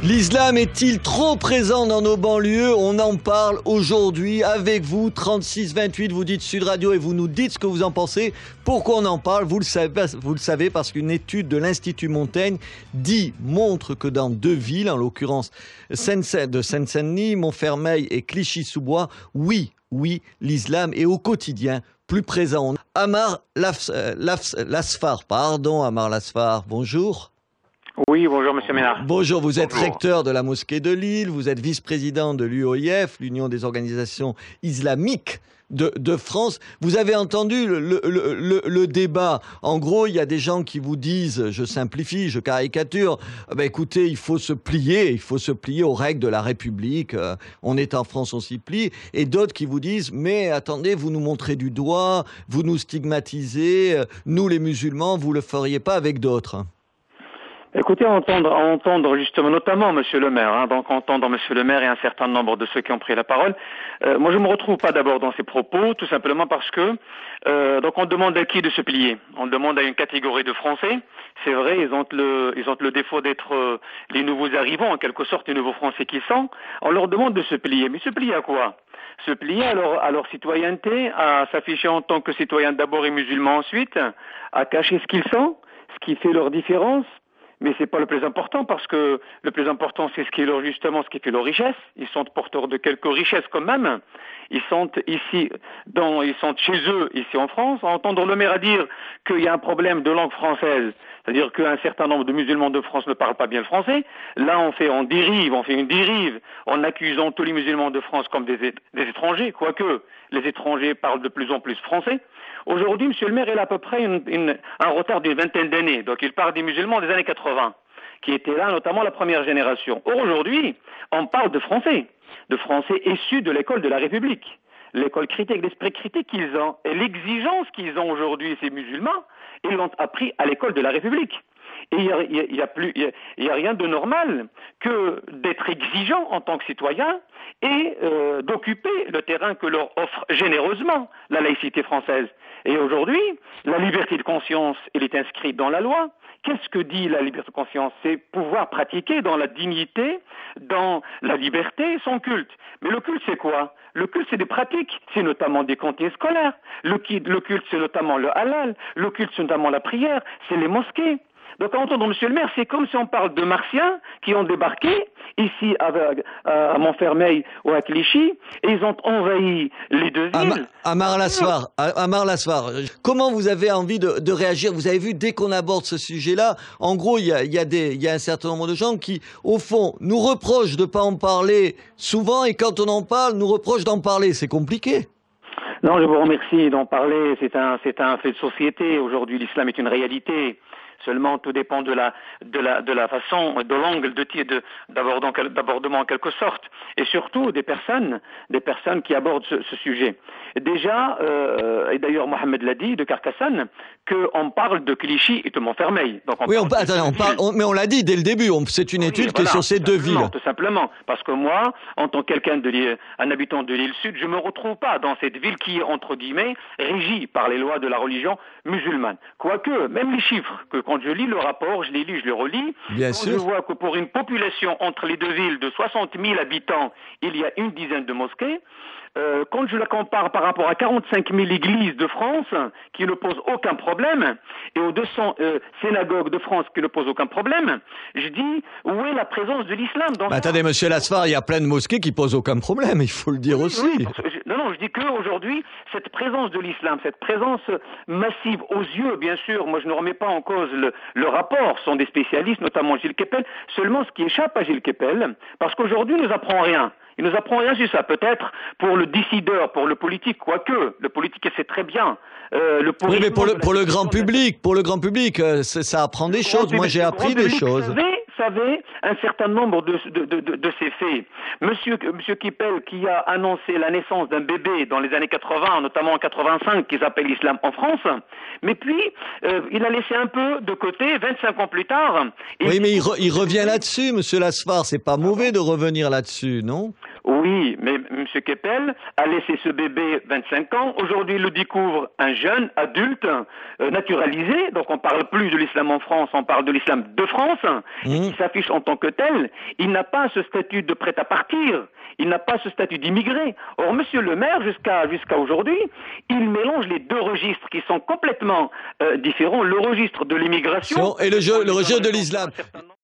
L'islam est-il trop présent dans nos banlieues? On en parle aujourd'hui avec vous, 36-28, vous dites Sud Radio et vous nous dites ce que vous en pensez. Pourquoi on en parle? Vous le savez parce qu'une étude de l'Institut Montaigne montre que dans deux villes, en l'occurrence de Seine-Saint-Denis, Montfermeil et Clichy-sous-Bois, oui, l'islam est au quotidien plus présent. Amar Lasfar, bonjour. Oui, bonjour Monsieur Ménard. Bonjour, vous êtes recteur de la mosquée de Lille, vous êtes vice-président de l'UOIF, l'Union des organisations islamiques de France. Vous avez entendu le débat. En gros, il y a des gens qui vous disent, je simplifie, je caricature, écoutez, il faut se plier aux règles de la République. On est en France, on s'y plie. Et d'autres qui vous disent, mais attendez, vous nous montrez du doigt, vous nous stigmatisez, nous les musulmans, vous le feriez pas avec d'autres. Écoutez, entendre justement, notamment Monsieur le maire, donc entendre Monsieur le maire et un certain nombre de ceux qui ont pris la parole. Moi, je me retrouve pas d'abord dans ces propos, tout simplement parce que donc on demande à qui de se plier. On demande à une catégorie de Français. C'est vrai, ils ont le défaut d'être les nouveaux arrivants, en quelque sorte, les nouveaux Français qui sont. On leur demande de se plier, mais se plier à quoi? Se plier à leur citoyenneté, à s'afficher en tant que citoyen d'abord et musulman ensuite, à cacher ce qu'ils sont, ce qui fait leur différence. Mais c'est pas le plus important parce que le plus important c'est ce qui fait leur richesse. Ils sont porteurs de quelques richesses quand même. Ils sont chez eux ici en France. Entendre le maire dire qu'il y a un problème de langue française, c'est-à-dire qu'un certain nombre de musulmans de France ne parlent pas bien le français. Là on fait une dérive en accusant tous les musulmans de France comme des étrangers, quoique les étrangers parlent de plus en plus français. Aujourd'hui, Monsieur le maire, il a à peu près un retard d'une vingtaine d'années. Donc, il parle des musulmans des années 80, qui étaient là, notamment la première génération. Or, aujourd'hui, on parle de Français issus de l'école de la République. L'école critique, l'esprit critique qu'ils ont, et l'exigence qu'ils ont aujourd'hui, ces musulmans, ils l'ont appris à l'école de la République. Et il y a rien de normal que d'être exigeant en tant que citoyen et d'occuper le terrain que leur offre généreusement la laïcité française. Et aujourd'hui, la liberté de conscience, elle est inscrite dans la loi. Qu'est-ce que dit la liberté de conscience? C'est pouvoir pratiquer dans la dignité, dans la liberté, son culte. Mais le culte, c'est quoi? Le culte, c'est des pratiques. C'est notamment des cantines scolaires. Le culte, c'est notamment le halal. Le culte, c'est notamment la prière. C'est les mosquées. Donc, à entendre Monsieur le maire, c'est comme si on parle de Martiens qui ont débarqué ici à Montfermeil ou à Clichy, et ils ont envahi les deux villes. Amar Lasfar, comment vous avez envie de réagir? Vous avez vu, dès qu'on aborde ce sujet-là, en gros, il y a un certain nombre de gens qui, au fond, nous reprochent de ne pas en parler souvent, et quand on en parle, nous reprochent d'en parler. C'est compliqué. Non, je vous remercie d'en parler. C'est un fait de société. Aujourd'hui, l'islam est une réalité. Seulement, tout dépend de la façon, de l'angle d'abordement en quelque sorte, et surtout des personnes qui abordent ce sujet. Déjà, et d'ailleurs Mohamed l'a dit, de Carcassonne, qu'on parle de Clichy et de Montfermeil. Donc mais on l'a dit dès le début. C'est une étude qui est sur ces deux villes. Tout simplement, parce que moi, en tant un habitant de l'île Sud, je me retrouve pas dans cette ville qui est entre guillemets régie par les lois de la religion musulmane. Quoique, même les chiffres que quand je lis le rapport, je les lis, je les relis. Bien sûr. Je vois que pour une population entre les deux villes de 60 000 habitants, il y a une dizaine de mosquées. Quand je la compare par rapport à 45 000 églises de France qui ne posent aucun problème, et aux 200 synagogues de France qui ne posent aucun problème, je dis, où est la présence de l'islam dans attendez, Monsieur Lasfar, il y a plein de mosquées qui posent aucun problème, il faut le dire aussi. Oui, je dis qu'aujourd'hui, cette présence de l'islam, cette présence massive aux yeux, bien sûr, moi je ne remets pas en cause le rapport, ce sont des spécialistes, notamment Gilles Kepel, seulement ce qui échappe à Gilles Kepel, parce qu'aujourd'hui, il ne nous apprend rien. Il nous apprend rien sur ça. Peut-être pour le décideur, pour le politique, quoique le politique sait très bien. Oui, mais pour le grand public, ça apprend des choses. Moi, j'ai appris des choses. Savez un certain nombre de ces faits. Monsieur Kipel, qui a annoncé la naissance d'un bébé dans les années 80, notamment en 85, qui s'appelle l'islam en France, mais puis il a laissé un peu de côté 25 ans plus tard. Oui, mais il revient là-dessus, Monsieur Lasfar. C'est pas mauvais de revenir là-dessus, non? Oui, mais M. Keppel a laissé ce bébé 25 ans. Aujourd'hui, il le découvre un jeune adulte naturalisé. Donc, on parle plus de l'islam en France, on parle de l'islam de France. Et qui s'affiche en tant que tel. Il n'a pas ce statut de prêt à partir. Il n'a pas ce statut d'immigré. Or, M. le maire, jusqu'à aujourd'hui, il mélange les deux registres qui sont complètement différents. Le registre de l'immigration et le registre de l'islam.